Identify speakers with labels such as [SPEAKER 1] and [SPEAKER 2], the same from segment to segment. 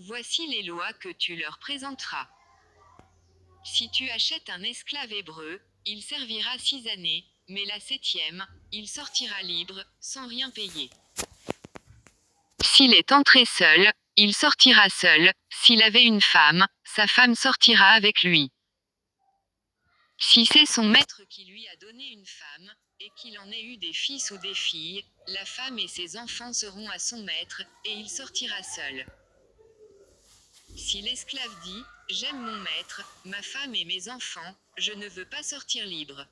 [SPEAKER 1] Voici les lois que tu leur présenteras. Si tu achètes un esclave hébreu, il servira 6 années, mais la 7e, il sortira libre, sans rien payer. S'il est entré seul, il sortira seul. S'il avait une femme, sa femme sortira avec lui. Si c'est son maître qui lui a donné une femme, et qu'il en ait eu des fils ou des filles, la femme et ses enfants seront à son maître, et il sortira seul. Si l'esclave dit, j'aime mon maître, ma femme et mes enfants, je ne veux pas sortir libre.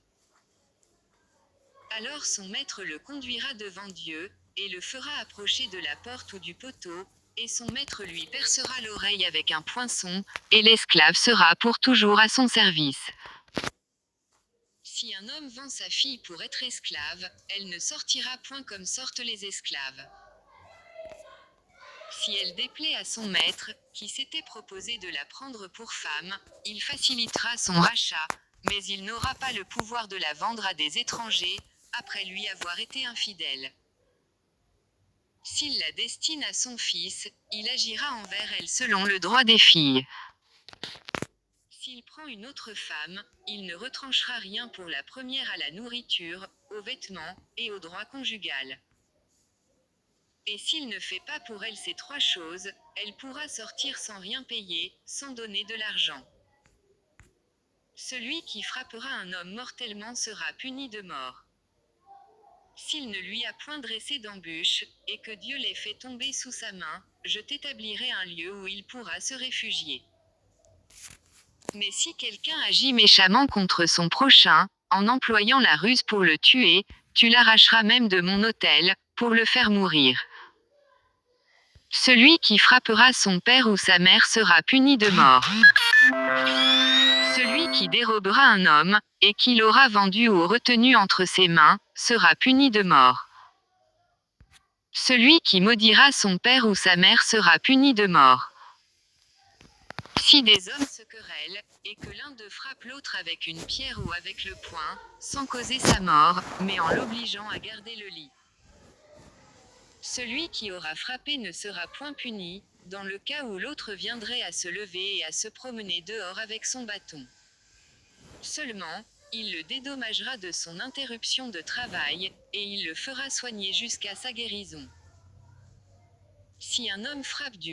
[SPEAKER 1] Alors son maître le conduira devant Dieu, et le fera approcher de la porte ou du poteau, et son maître lui percera l'oreille avec un poinçon, et l'esclave sera pour toujours à son service. Si un homme vend sa fille pour être esclave, elle ne sortira point comme sortent les esclaves. Si elle déplaît à son maître, qui s'était proposé de la prendre pour femme, il facilitera son rachat, mais il n'aura pas le pouvoir de la vendre à des étrangers, après lui avoir été infidèle. S'il la destine à son fils, il agira envers elle selon le droit des filles. S'il prend une autre femme, il ne retranchera rien pour la première à la nourriture, aux vêtements, et au droit conjugal. Et s'il ne fait pas pour elle ces 3 choses, elle pourra sortir sans rien payer, sans donner de l'argent. Celui qui frappera un homme mortellement sera puni de mort. S'il ne lui a point dressé d'embûche, et que Dieu l'ait fait tomber sous sa main, je t'établirai un lieu où il pourra se réfugier. Mais si quelqu'un agit méchamment contre son prochain, en employant la ruse pour le tuer, tu l'arracheras même de mon autel, pour le faire mourir. Celui qui frappera son père ou sa mère sera puni de mort. Celui qui dérobera un homme, et qui l'aura vendu ou retenu entre ses mains, sera puni de mort. Celui qui maudira son père ou sa mère sera puni de mort. Si des hommes se querellent, et que l'un d'eux frappe l'autre avec une pierre ou avec le poing, sans causer sa mort, mais en l'obligeant à garder le lit. Celui qui aura frappé ne sera point puni, dans le cas où l'autre viendrait à se lever et à se promener dehors avec son bâton. Seulement, il le dédommagera de son interruption de travail, et il le fera soigner jusqu'à sa guérison. Si un homme frappe du